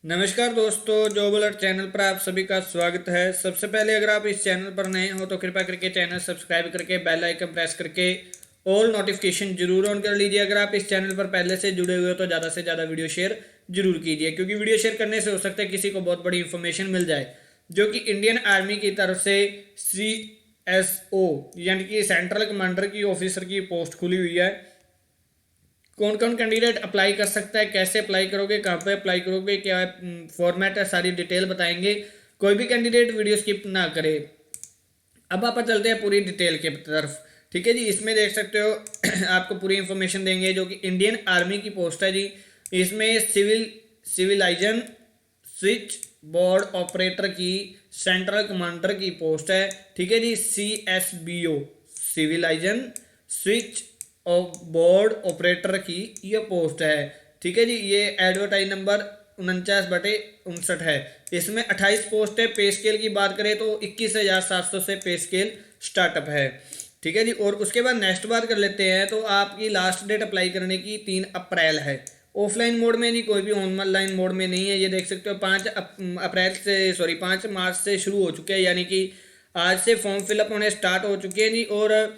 नमस्कार दोस्तों, job alert channel पर आप सभी का स्वागत है। सबसे पहले अगर आप इस चैनल पर नए हो तो कृपया करके चैनल सब्सक्राइब करके बेल आइकन प्रेस करके ऑल नोटिफिकेशन जरूर ऑन कर लीजिए। अगर आप इस चैनल पर पहले से जुड़े हुए हो तो ज़्यादा से ज़्यादा वीडियो शेयर जरूर कीजिए, क्योंकि वीडियो शेयर करने से हो सकता है किसी को बहुत बड़ी इंफॉर्मेशन मिल जाए जो कि इंडियन आर्मी की तरफ से CSO यानी कि सेंट्रल कमांडर की ऑफिसर की पोस्ट खुली हुई है। कौन कौन कैंडिडेट अप्लाई कर सकता है, कैसे अप्लाई करोगे, कहाँ पे अप्लाई करोगे, क्या फॉर्मेट है, सारी डिटेल बताएंगे। कोई भी कैंडिडेट वीडियो स्किप ना करे। अब आप चलते हैं पूरी डिटेल के तरफ। ठीक है जी, इसमें देख सकते हो आपको पूरी इंफॉर्मेशन देंगे जो कि इंडियन आर्मी की पोस्ट है जी। इसमें सिविलाइजन स्विच बोर्ड ऑपरेटर की सेंट्रल कमांडर की पोस्ट है। ठीक है जी, CSBO सिविलाइजन स्विच बोर्ड ऑपरेटर की ये पोस्ट है। ठीक है जी, ये एडवर्टाइज नंबर 49/59 है। इसमें 28 पोस्ट है। पे स्केल की बात करें तो 21,700 से पे स्केल स्टार्टअप है। ठीक है जी, और उसके बाद नेक्स्ट बात कर लेते हैं तो आपकी लास्ट डेट अप्लाई करने की 3 अप्रैल है। ऑफलाइन मोड में नहीं, कोई भी ऑनलाइन मोड में नहीं है। ये देख सकते हो 5 मार्च से शुरू हो चुके हैं, यानी कि आज से फॉर्म फिलअप होने स्टार्ट हो चुके हैं जी। और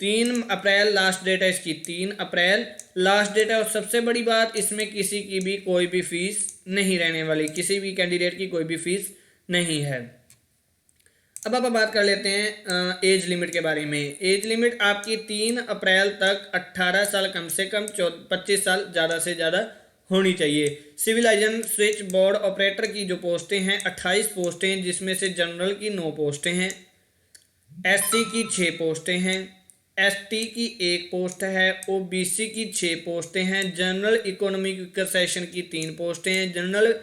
3 अप्रैल लास्ट डेट है इसकी, 3 अप्रैल लास्ट डेट है। और सबसे बड़ी बात, इसमें किसी की भी कोई भी फीस नहीं रहने वाली, किसी भी कैंडिडेट की कोई भी फीस नहीं है। अब आप बात कर लेते हैं एज लिमिट के बारे में। एज लिमिट आपकी 3 अप्रैल तक 18 साल कम से कम 25 साल ज़्यादा से ज़्यादा होनी चाहिए। सिविलाइजन स्विच बोर्ड ऑपरेटर की जो पोस्टें हैं 28 पोस्टें हैं, जिसमें से जनरल की 9 पोस्टें हैं, SC की 6 पोस्टें हैं, ST की 1 पोस्ट है, OBC की 6 पोस्टें हैं, जनरल इकोनॉमिक सेशन की 3 पोस्टें हैं, जनरल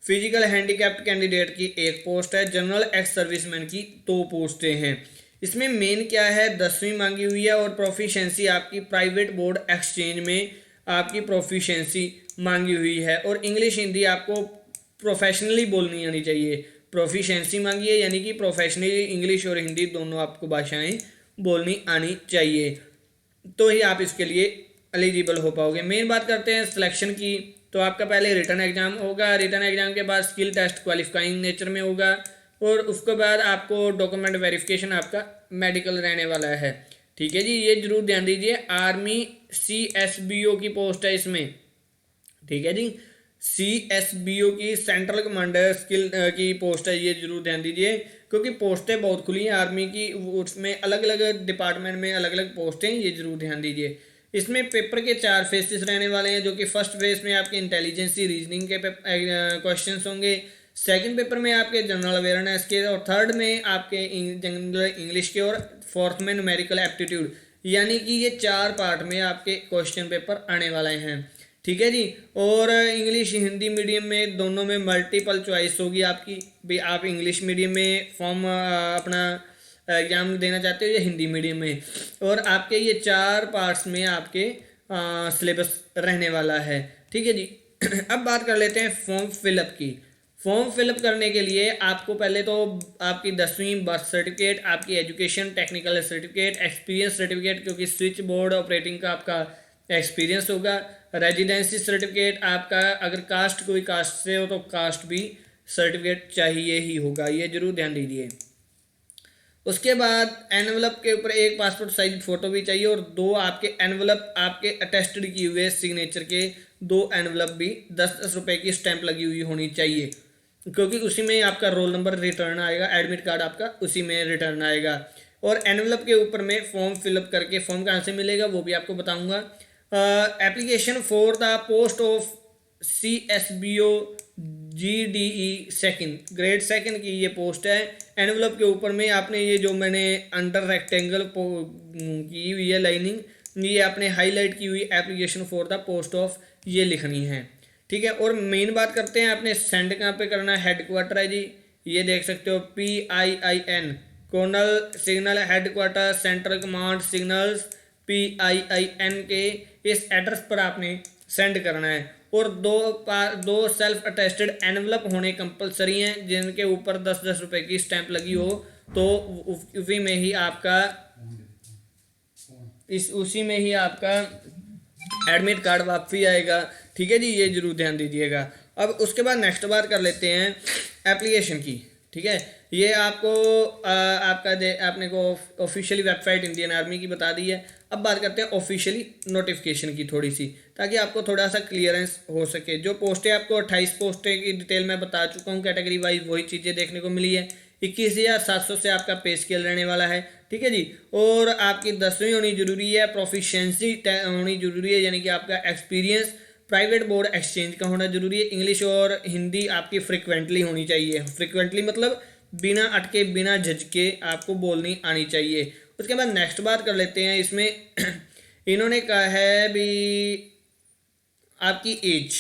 फिजिकल हैंडीकैप्ड कैंडिडेट की 1 पोस्ट है, जनरल एक्स सर्विसमैन की 2 पोस्टें हैं। इसमें मेन क्या है, 10वीं मांगी हुई है और प्रोफिशेंसी आपकी प्राइवेट बोर्ड एक्सचेंज में आपकी प्रोफिशेंसी मांगी हुई है। और इंग्लिश हिंदी आपको प्रोफेशनली बोलनी आनी चाहिए। प्रोफिशेंसी मांगी है यानी कि प्रोफेशनली इंग्लिश और हिंदी दोनों आपको भाषाएं बोलनी आनी चाहिए, तो ही आप इसके लिए एलिजिबल हो पाओगे। मेन बात करते हैं सिलेक्शन की, तो आपका पहले रिटर्न एग्जाम होगा। रिटर्न एग्जाम के बाद स्किल टेस्ट क्वालिफाइंग नेचर में होगा, और उसके बाद आपको डॉक्यूमेंट वेरिफिकेशन आपका मेडिकल रहने वाला है। ठीक है जी, ये जरूर ध्यान दीजिए। आर्मी CSBO की पोस्ट है इसमें। ठीक है जी, CSBO की सेंट्रल कमांडर स्किल की पोस्ट है, ये जरूर ध्यान दीजिए, क्योंकि पोस्टें बहुत खुली हैं आर्मी की, उसमें अलग अलग डिपार्टमेंट में अलग अलग पोस्टें, ये जरूर ध्यान दीजिए। इसमें पेपर के 4 फेसेस रहने वाले हैं, जो कि फर्स्ट फेज में आपके इंटेलिजेंसी रीजनिंग के क्वेश्चंस होंगे, सेकंड पेपर में आपके जनरल अवेयरनेस के, और थर्ड में आपके जनरल इंग्लिश के, और फोर्थ में न्यूमेरिकल एप्टीट्यूड। यानी कि ये 4 पार्ट में आपके क्वेश्चन पेपर आने वाले हैं। ठीक है जी, और इंग्लिश हिंदी मीडियम में दोनों में मल्टीपल चॉइस होगी आपकी। भी आप इंग्लिश मीडियम में फॉर्म अपना एग्जाम देना चाहते हो या हिंदी मीडियम में, और आपके ये 4 पार्ट्स में आपके सिलेबस रहने वाला है। ठीक है जी अब बात कर लेते हैं फॉर्म फिलअप की। फॉर्म फिलअप करने के लिए आपको पहले तो आपकी 10वीं बर्थ सर्टिफिकेट, आपकी education technical certificate, experience certificate, क्योंकि स्विच बोर्ड ऑपरेटिंग का आपका एक्सपीरियंस होगा, रेजिडेंसी सर्टिफिकेट आपका, अगर कास्ट कोई कास्ट से हो तो कास्ट भी सर्टिफिकेट चाहिए ही होगा, ये जरूर ध्यान दीजिए। उसके बाद एनवलप के ऊपर एक पासपोर्ट साइज फोटो भी चाहिए, और 2 आपके एनवलप आपके अटेस्टेड किए हुए सिग्नेचर के 2 एनवलप भी 10-10 रुपए की स्टैंप लगी हुई होनी चाहिए, क्योंकि उसी में आपका रोल नंबर रिटर्न आएगा, एडमिट कार्ड आपका उसी में रिटर्न आएगा। और एनवलप के ऊपर में फॉर्म फिलअप करके, फॉर्म कहाँ से मिलेगा वो भी आपको बताऊंगा। Application for the post of CSBO GDE second grade second की ये पोस्ट है। एनवलप के ऊपर में आपने ये जो मैंने अंडर रेक्टेंगल की हुई है लाइनिंग, ये आपने हाईलाइट की हुई application for the post of ये लिखनी है। ठीक है, और मेन बात करते हैं आपने सेंड कहाँ पे करना है। हेडक्वार्टर है जी, ये देख सकते हो PIIN कोनल signal headquarter central command signals PIIN के इस एड्रेस पर आपने सेंड करना है। और 2 सेल्फ अटेस्टेड एनवलप होने कंपलसरी हैं, जिनके ऊपर 10-10 रुपए की स्टैंप लगी हो, तो उसी में ही आपका एडमिट कार्ड वापसी आएगा। ठीक है जी, ये जरूर ध्यान दीजिएगा। अब उसके बाद नेक्स्ट बात कर लेते हैं एप्लीकेशन की। ठीक है, ये आपको आपने को ऑफिशियली वेबसाइट इंडियन आर्मी की बता दी है। अब बात करते हैं ऑफिशियली नोटिफिकेशन की थोड़ी सी, ताकि आपको थोड़ा सा क्लियरेंस हो सके। जो पोस्टें आपको 28 पोस्टें की डिटेल में बता चुका हूँ कैटेगरी वाइज, वही चीज़ें देखने को मिली है। 21,700 से आपका पे स्केल रहने वाला है। ठीक है जी, और आपकी 10वीं होनी जरूरी है, प्रोफिशिएंसी होनी जरूरी है, यानी कि आपका एक्सपीरियंस प्राइवेट बोर्ड एक्सचेंज का होना जरूरी है। इंग्लिश और हिंदी आपकी फ्रिक्वेंटली होनी चाहिए। फ्रिक्वेंटली मतलब बिना अटके बिना झिझके आपको बोलनी आनी चाहिए। उसके बाद नेक्स्ट बात कर लेते हैं इसमें इन्होंने कहा है भी आपकी एज,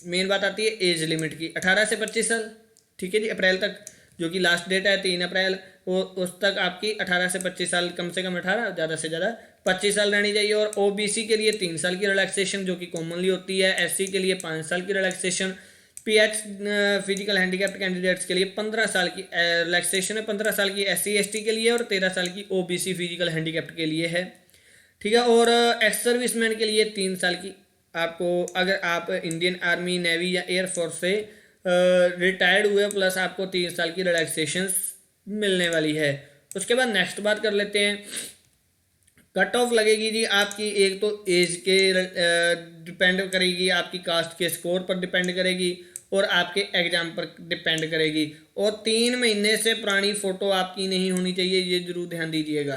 मेन बात आती है एज लिमिट की, 18 से 25 साल। ठीक है जी, अप्रैल तक, जो कि लास्ट डेट है 3 अप्रैल, वो उस तक आपकी 18 से 25 साल, कम से कम 18, ज़्यादा से ज़्यादा 25 साल रहनी चाहिए। और ओबीसी के लिए 3 साल की रिलैक्सेशन जो कि कॉमनली होती है, एससी के लिए 5 साल की relaxation, pH physical handicapped candidates के लिए 15 साल की रिलैक्सेशन है, 15 साल की एससी एसटी के लिए और 13 साल की ओबीसी फिजिकल हैंडीकैप्ड के लिए है। ठीक है, और एक्स सर्विसमैन के लिए 3 साल की आपको, अगर आप इंडियन आर्मी, नेवी या एयरफोर्स से रिटायर्ड हुए, प्लस आपको 3 साल की रिलैक्सेशन मिलने वाली है। उसके बाद नेक्स्ट बात कर लेते हैं, कट ऑफ लगेगी जी आपकी, एक तो एज के डिपेंड करेगी, आपकी कास्ट के स्कोर पर डिपेंड करेगी और आपके एग्जाम पर डिपेंड करेगी। और 3 महीने से पुरानी फ़ोटो आपकी नहीं होनी चाहिए, ये जरूर ध्यान दीजिएगा।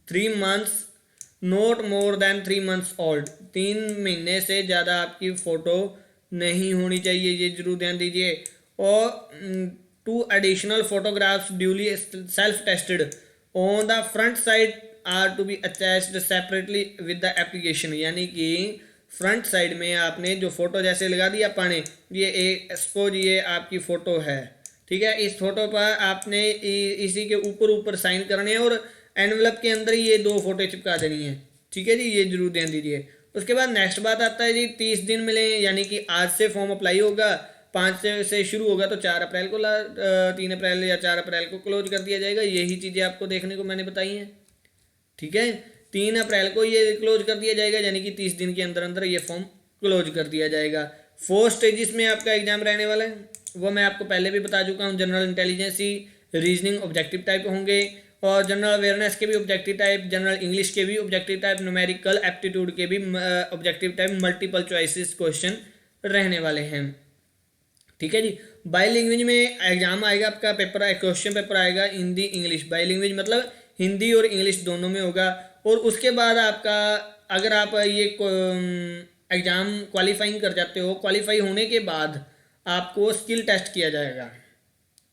3 months, not more than 3 months old, 3 महीने से ज़्यादा आपकी फ़ोटो नहीं होनी चाहिए, ये जरूर ध्यान दीजिए। और 2 additional photographs duly self tested on the front side are to be attached separately with the application, यानी कि फ्रंट साइड में आपने जो फोटो जैसे लगा दी आपने, ये एक सपोज ये आपकी फ़ोटो है। ठीक है, इस फोटो पर आपने इसी के ऊपर साइन करने हैं और एनवलप के अंदर ही ये 2 फोटो चिपका देनी है। ठीक है जी, ये जरूर ध्यान दीजिए। उसके बाद नेक्स्ट बात आता है जी 30 दिन मिले, यानी कि आज से फॉर्म अप्लाई होगा, 5 से शुरू होगा तो 4 अप्रैल को 3 अप्रैल या 4 अप्रैल को क्लोज कर दिया जाएगा। यही चीज़ें आपको देखने को मैंने बताई हैं। ठीक है, 3 अप्रैल को ये क्लोज कर दिया जाएगा, यानी कि 30 दिन के अंदर अंदर ये फॉर्म क्लोज कर दिया जाएगा। 4 स्टेजेस में आपका एग्जाम रहने वाला है, वो मैं आपको पहले भी बता चुका हूँ। General intelligence, reasoning objective type होंगे, और जनरल अवेयरनेस के भी ऑब्जेक्टिव टाइप, जनरल इंग्लिश के भी ऑब्जेक्टिव टाइप, न्यूमेरिकल एप्टीट्यूड के भी objective type, multiple choices question रहने वाले हैं। ठीक है जी, बाई लैंग्वेज में एग्जाम आएगा आपका, पेपर क्वेश्चन पेपर आएगा हिंदी इंग्लिश, बाई लैंग्वेज मतलब हिंदी और इंग्लिश दोनों में होगा। और उसके बाद आपका, अगर आप ये एग्ज़ाम क्वालिफाइंग कर जाते हो, क्वालिफाई होने के बाद आपको स्किल टेस्ट किया जाएगा।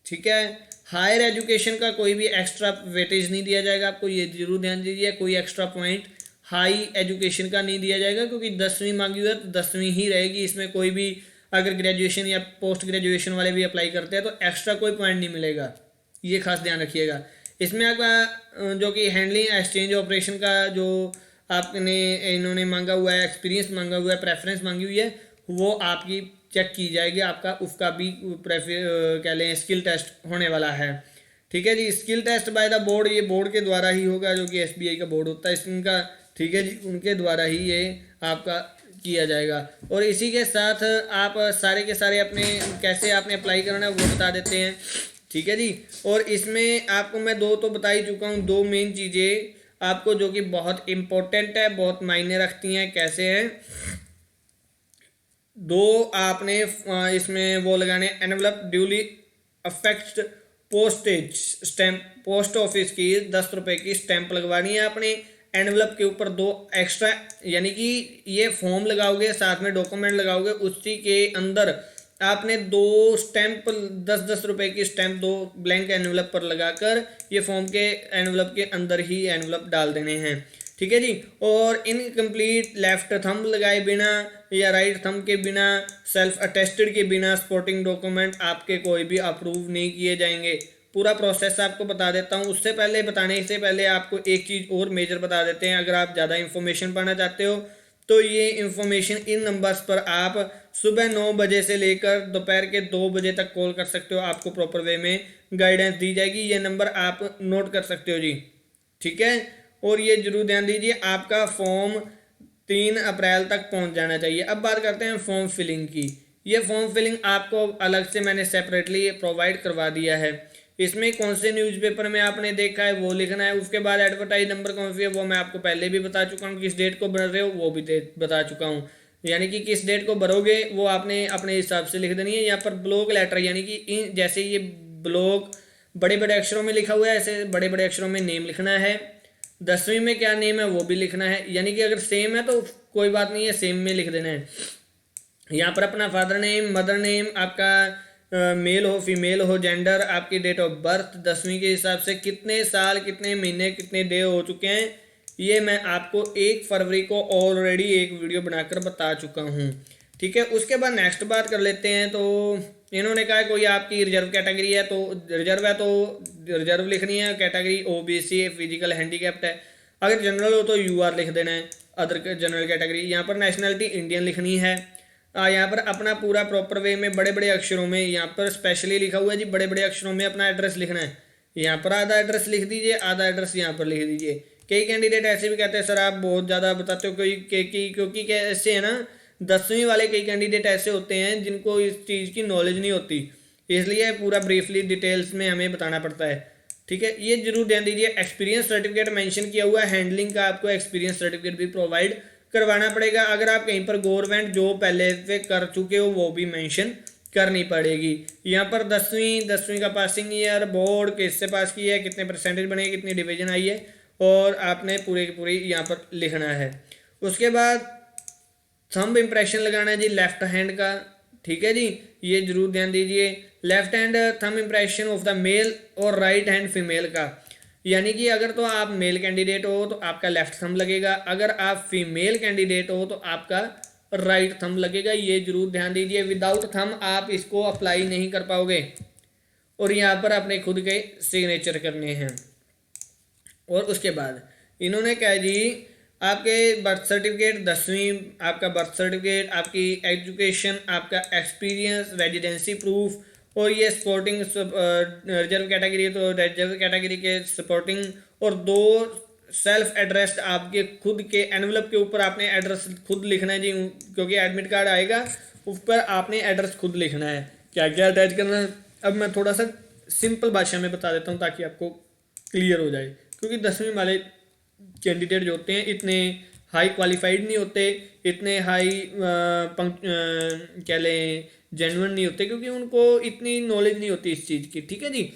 ठीक है, हायर एजुकेशन का कोई भी एक्स्ट्रा वेटेज नहीं दिया जाएगा आपको, ये जरूर ध्यान दीजिए। कोई एक्स्ट्रा पॉइंट हाई एजुकेशन का नहीं दिया जाएगा, क्योंकि 10वीं मांगी हुई है तो 10वीं ही रहेगी। इसमें कोई भी अगर ग्रेजुएशन या पोस्ट ग्रेजुएशन वाले भी अप्लाई करते हैं तो एक्स्ट्रा कोई पॉइंट नहीं मिलेगा, ये खास ध्यान रखिएगा। इसमें आपका जो कि हैंडलिंग एक्सचेंज ऑपरेशन का जो आपने इन्होंने मांगा हुआ है, एक्सपीरियंस मांगा हुआ है, प्रेफरेंस मांगी हुई है, वो आपकी चेक की जाएगी। आपका उसका भी कह लें स्किल टेस्ट होने वाला है। ठीक है जी, skill test by the board, ये बोर्ड के द्वारा ही होगा, जो कि एसबीआई का बोर्ड होता है इनका। ठीक है जी, उनके द्वारा ही ये आपका किया जाएगा। और इसी के साथ आप सारे के सारे अपने कैसे आपने अप्लाई करना है वो बता देते हैं। ठीक है जी, और इसमें आपको मैं 2 तो बता ही चुका हूँ, 2 मेन चीज़ें आपको जो कि बहुत इम्पोर्टेंट है, बहुत मायने रखती हैं। कैसे हैं 2 आपने इसमें वो लगाने, envelope duly affect postage stamp, post office की 10 रुपये की स्टैंप लगवानी है आपने एनवलप के ऊपर 2 एक्स्ट्रा, यानी कि ये फॉर्म लगाओगे साथ में डॉक्यूमेंट लगाओगे, उसी के अंदर आपने 2 स्टैंप 10-10 रुपये की स्टैंप 2 ब्लैंक एनवलप पर लगाकर ये फॉर्म के एनवलप के अंदर ही एनवलप डाल देने हैं। ठीक है जी, और इनकम्प्लीट लेफ्ट थंब लगाए बिना या राइट थंब के बिना, सेल्फ अटेस्टेड के बिना सपोर्टिंग डॉक्यूमेंट आपके कोई भी अप्रूव नहीं किए जाएंगे। पूरा प्रोसेस आपको बता देता हूँ। उससे पहले बताने से पहले आपको एक चीज़ और मेजर बता देते हैं। अगर आप ज़्यादा इन्फॉर्मेशन पाना चाहते हो तो ये इन्फॉर्मेशन इन नंबर्स पर आप सुबह 9 बजे से लेकर दोपहर के 2 बजे तक कॉल कर सकते हो, आपको प्रॉपर वे में गाइडेंस दी जाएगी। ये नंबर आप नोट कर सकते हो जी। ठीक है, और ये जरूर ध्यान दीजिए, आपका फॉर्म 3 अप्रैल तक पहुंच जाना चाहिए। अब बात करते हैं फॉर्म फिलिंग की। ये फॉर्म फिलिंग आपको अलग से मैंने सेपरेटली प्रोवाइड करवा दिया है। इसमें कौन से न्यूज़पेपर में आपने देखा है वो लिखना है। उसके बाद एडवर्टाइज नंबर कौन सी है वो मैं आपको पहले भी बता चुका हूँ, किस डेट को भर रहे हो वो भी बता चुका हूँ। यानी कि किस डेट को भरोगे वो आपने अपने हिसाब से लिख देनी है। यहाँ पर ब्लॉक लेटर यानी कि जैसे ये ब्लॉक बड़े बड़े अक्षरों में लिखा हुआ है, ऐसे बड़े बड़े अक्षरों में नेम लिखना है। 10वीं में क्या नेम है वो भी लिखना है, यानी कि अगर सेम है तो कोई बात नहीं है, सेम में लिख देना है। यहाँ पर अपना फादर नेम, मदर नेम, आपका मेल हो फीमेल हो, जेंडर, आपकी डेट ऑफ बर्थ 10वीं के हिसाब से, कितने साल, कितने महीने, कितने डे हो चुके हैं, ये मैं आपको 1 फरवरी को ऑलरेडी एक वीडियो बनाकर बता चुका हूँ। ठीक है, उसके बाद नेक्स्ट बात कर लेते हैं। तो इन्होंने कहा कोई आपकी रिजर्व कैटेगरी है तो रिजर्व है तो रिजर्व लिखनी है, कैटेगरी ओबीसी फिजिकल हैंडीकैप्ड है। अगर जनरल हो तो यूआर लिख देना है, अदर जनरल कैटेगरी। यहाँ पर नेशनलिटी इंडियन लिखनी है। यहाँ पर अपना पूरा प्रॉपर वे में बड़े बड़े अक्षरों में, यहाँ पर स्पेशली लिखा हुआ है जी, बड़े बड़े अक्षरों में अपना एड्रेस लिखना है। यहाँ पर आधा एड्रेस लिख दीजिए, आधा एड्रेस यहाँ पर लिख दीजिए। कई कैंडिडेट ऐसे भी कहते हैं सर आप बहुत ज़्यादा बताते हो, क्योंकि कैसे है ना, 10वीं वाले कई कैंडिडेट ऐसे होते हैं जिनको इस चीज़ की नॉलेज नहीं होती, इसलिए पूरा ब्रीफली डिटेल्स में हमें बताना पड़ता है। ठीक है, ये जरूर ध्यान दीजिए। एक्सपीरियंस सर्टिफिकेट मेंशन किया हुआ है, हैंडलिंग का आपको एक्सपीरियंस सर्टिफिकेट भी प्रोवाइड करवाना पड़ेगा। अगर आप कहीं पर गवर्नमेंट जॉब पहले से कर चुके हो वो भी मेंशन करनी पड़ेगी। यहाँ पर 10वीं का पासिंग ईयर, बोर्ड किससे पास किया है, कितने परसेंटेज बने, कितनी डिवीजन आई है, और आपने पूरे की पूरी यहाँ पर लिखना है। उसके बाद थंब इम्प्रेशन लगाना है जी लेफ्ट हैंड का। ठीक है जी, ये जरूर ध्यान दीजिए। Left hand thumb impression of the male और राइट हैंड फीमेल का, यानी कि अगर तो आप मेल कैंडिडेट हो तो आपका लेफ्ट थंब लगेगा, अगर आप फीमेल कैंडिडेट हो तो आपका राइट थंब लगेगा। ये जरूर ध्यान दीजिए। विदाउट थंब आप इसको अप्लाई नहीं कर पाओगे, और यहाँ पर अपने खुद के सिग्नेचर करने हैं। और उसके बाद इन्होंने कहा जी आपके बर्थ सर्टिफिकेट, 10वीं, आपका बर्थ सर्टिफिकेट, आपकी एजुकेशन, आपका एक्सपीरियंस, रेजिडेंसी प्रूफ, और ये सपोर्टिंग रिजर्व कैटेगरी है तो रिजर्व कैटेगरी के सपोर्टिंग, और 2 सेल्फ एड्रेस आपके खुद के एनवलप के ऊपर आपने एड्रेस खुद लिखना है जी, क्योंकि एडमिट कार्ड आएगा उस पर आपने एड्रेस खुद लिखना है, क्या क्या अटैच करना है। अब मैं थोड़ा सा सिंपल भाषा में बता देता हूँ ताकि आपको क्लियर हो जाए, क्योंकि 10वीं वाले कैंडिडेट जो होते हैं इतने हाई क्वालिफाइड नहीं होते, इतने हाई क्या लें जेन्युइन नहीं होते, क्योंकि उनको इतनी नॉलेज नहीं होती इस चीज़ की। ठीक है जी,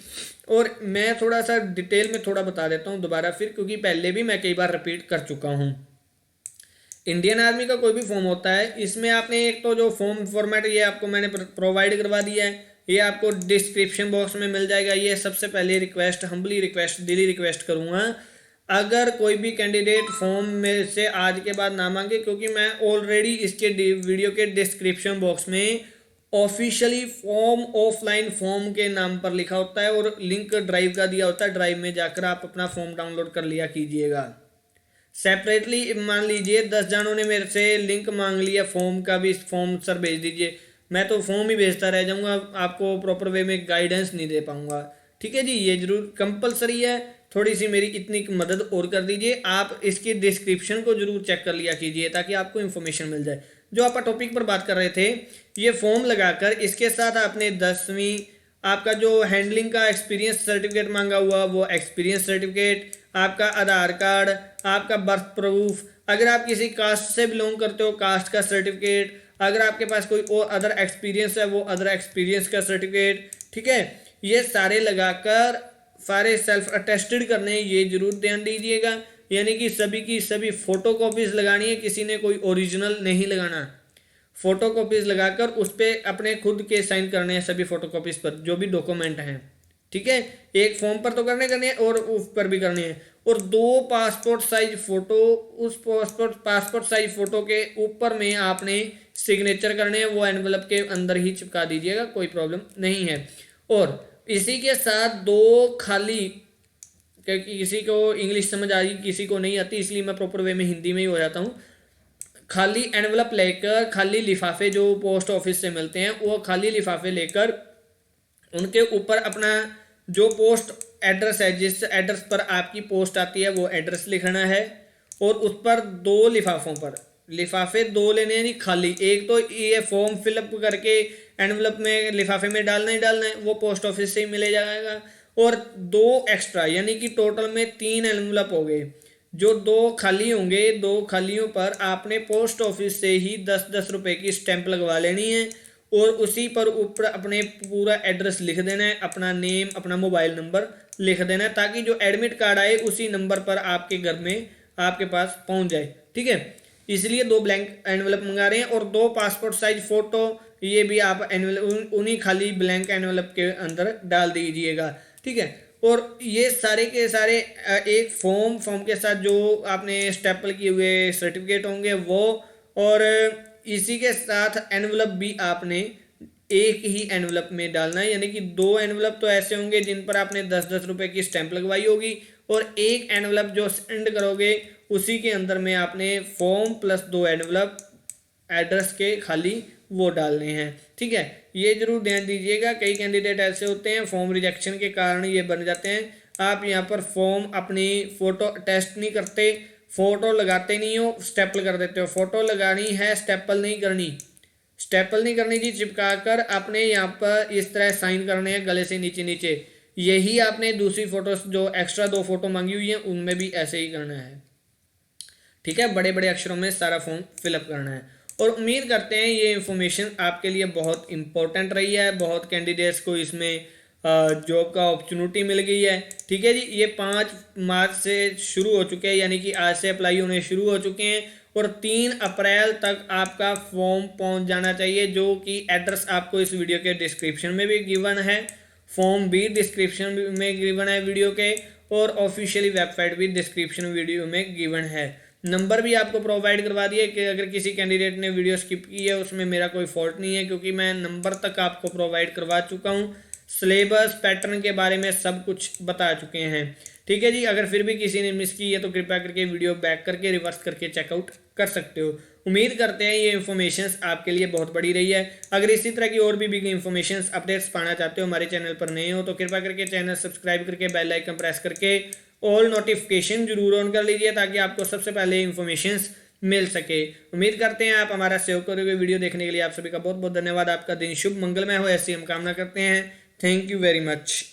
और मैं थोड़ा सा डिटेल में थोड़ा बता देता हूँ दोबारा फिर, क्योंकि पहले भी मैं कई बार रिपीट कर चुका हूँ। इंडियन आर्मी का कोई भी फॉर्म होता है, इसमें आपने एक तो जो फॉर्म फॉर्मेट ये आपको मैंने प्रोवाइड करवा दिया है, ये आपको डिस्क्रिप्शन बॉक्स में मिल जाएगा। ये सबसे पहले रिक्वेस्ट, हम्बली रिक्वेस्ट, दिली रिक्वेस्ट करूँगा, अगर कोई भी कैंडिडेट फॉर्म में से आज के बाद ना मांगे, क्योंकि मैं ऑलरेडी इसके वीडियो के डिस्क्रिप्शन बॉक्स में ऑफिशियली फॉर्म ऑफलाइन फॉर्म के नाम पर लिखा होता है और लिंक ड्राइव का दिया होता है। ड्राइव में जाकर आप अपना फॉर्म डाउनलोड कर लिया कीजिएगा। सेपरेटली मान लीजिए 10 जनों ने मेरे से लिंक मांग लिया फॉर्म का भी, फॉर्म सर भेज दीजिए, मैं तो फॉर्म ही भेजता रह जाऊँगा, आपको प्रॉपर वे में गाइडेंस नहीं दे पाऊँगा। ठीक है जी, ये जरूर कंपलसरी है, थोड़ी सी मेरी इतनी मदद और कर दीजिए। आप इसके डिस्क्रिप्शन को जरूर चेक कर लिया कीजिए ताकि आपको इन्फॉर्मेशन मिल जाए। जो आप टॉपिक पर बात कर रहे थे, ये फॉर्म लगाकर इसके साथ आपने 10वीं, आपका जो हैंडलिंग का एक्सपीरियंस सर्टिफिकेट मांगा हुआ वो एक्सपीरियंस सर्टिफिकेट, आपका आधार कार्ड, आपका बर्थ प्रूफ, अगर आप किसी कास्ट से बिलोंग करते हो कास्ट का सर्टिफिकेट, अगर आपके पास कोई और अदर एक्सपीरियंस है वो अदर एक्सपीरियंस का सर्टिफिकेट। ठीक है, ये सारे लगाकर सारे सेल्फ अटेस्टेड करने, ये जरूर ध्यान दीजिएगा। यानी कि सभी की सभी फोटो कॉपीज लगानी है, किसी ने कोई ओरिजिनल नहीं लगाना। फोटो कॉपीज लगाकर उस पर अपने खुद के साइन करने हैं सभी फोटो कॉपीज पर जो भी डॉक्यूमेंट हैं। ठीक है, एक फॉर्म पर तो करने हैं और उस पर भी करने हैं। और 2 पासपोर्ट साइज फोटो, उस पासपोर्ट साइज फोटो के ऊपर में आपने सिग्नेचर करने हैं, वो एनवलप के अंदर ही चिपका दीजिएगा, कोई प्रॉब्लम नहीं है। और इसी के साथ 2 खाली, क्योंकि किसी को इंग्लिश समझ आ रही किसी को नहीं आती, इसलिए मैं प्रॉपर वे में हिंदी में ही हो जाता हूँ। खाली एनवलप लेकर, खाली लिफाफे जो पोस्ट ऑफिस से मिलते हैं वो खाली लिफाफे लेकर उनके ऊपर अपना जो पोस्ट एड्रेस है, जिस एड्रेस पर आपकी पोस्ट आती है वो एड्रेस लिखना है। और उस पर 2 लिफाफों पर लिफाफे दो लेने हैं जी खाली। एक तो ये फॉर्म फिलअप करके एनवलप में लिफाफे में डालना ही डालना है, वो पोस्ट ऑफिस से ही मिले जाएगा। और दो एक्स्ट्रा यानी कि टोटल में 3 एनवलप हो गए। जो 2 खाली होंगे, 2 खालियों पर आपने पोस्ट ऑफिस से ही 10-10 रुपए की स्टैंप लगवा लेनी है और उसी पर ऊपर अपने पूरा एड्रेस लिख देना है, अपना नेम, अपना मोबाइल नंबर लिख देना है, ताकि जो एडमिट कार्ड आए उसी नंबर पर आपके घर में आपके पास पहुंच जाए। ठीक है, इसलिए 2 ब्लैंक एनवलप मंगा रहे हैं। और 2 पासपोर्ट साइज फोटो, ये भी आप एनवलप उन्हीं खाली ब्लैंक एनवलप के अंदर डाल दीजिएगा। ठीक है, और ये सारे के सारे एक फॉर्म के साथ जो आपने स्टेपल किए हुए सर्टिफिकेट होंगे वो, और इसी के साथ एनवलप भी आपने एक ही एनवलप में डालना है। यानी कि 2 एनवलप तो ऐसे होंगे जिन पर आपने 10-10 रुपए की स्टैंप लगवाई होगी, और एक एनवलप जो सेंड करोगे उसी के अंदर में आपने फॉर्म प्लस 2 एनवलप एड्रेस के खाली वो डालने हैं। ठीक है, ये जरूर ध्यान दीजिएगा। कई कैंडिडेट ऐसे होते हैं फॉर्म रिजेक्शन के कारण ये बन जाते हैं। आप यहाँ पर फॉर्म अपनी फ़ोटो टेस्ट नहीं करते, फ़ोटो लगाते नहीं हो, स्टेपल कर देते हो। फ़ोटो लगानी है, स्टेपल नहीं करनी। स्टेपल नहीं करनी जी, चिपका कर आपने यहाँ पर इस तरह साइन करने हैं गले से नीचे नीचे। यही आपने दूसरी फोटो जो एक्स्ट्रा 2 फोटो मांगी हुई है उनमें भी ऐसे ही करना है। ठीक है, बड़े बड़े अक्षरों में सारा फॉर्म फिलअप करना है। और उम्मीद करते हैं ये इन्फॉर्मेशन आपके लिए बहुत इंपॉर्टेंट रही है। बहुत कैंडिडेट्स को इसमें जॉब का अपॉर्चुनिटी मिल गई है। ठीक है जी, ये 5 मार्च से शुरू हो चुके हैं, यानी कि आज से अप्लाई होने शुरू हो चुके हैं, और 3 अप्रैल तक आपका फॉर्म पहुंच जाना चाहिए, जो कि एड्रेस आपको इस वीडियो के डिस्क्रिप्शन में भी गिवन है, फॉर्म भी डिस्क्रिप्शन में गिवन है वीडियो के, और ऑफिशियली वेबसाइट भी डिस्क्रिप्शन वीडियो में गिवन है। नंबर भी आपको प्रोवाइड करवा दिए कि अगर किसी कैंडिडेट ने वीडियो स्किप की है उसमें मेरा कोई फॉल्ट नहीं है, क्योंकि मैं नंबर तक आपको प्रोवाइड करवा चुका हूँ। सिलेबस पैटर्न के बारे में सब कुछ बता चुके हैं। ठीक है जी, अगर फिर भी किसी ने मिस की है तो कृपया करके वीडियो बैक करके रिवर्स करके चेकआउट कर सकते हो। उम्मीद करते हैं ये इन्फॉर्मेशन आपके लिए बहुत बड़ी रही है। अगर इसी तरह की और भी बिग इन्फॉर्मेशन अपडेट्स पाना चाहते हो, हमारे चैनल पर नए हो तो कृपया करके चैनल सब्सक्राइब करके बेल आइकन प्रेस करके ऑल नोटिफिकेशन जरूर ऑन कर लीजिए, ताकि आपको सबसे पहले इन्फॉर्मेशन मिल सके। उम्मीद करते हैं आप हमारा सेव करे हुए वीडियो देखने के लिए आप सभी का बहुत बहुत धन्यवाद। आपका दिन शुभ मंगलमय हो, ऐसी हम कामना करते हैं। Thank you very much.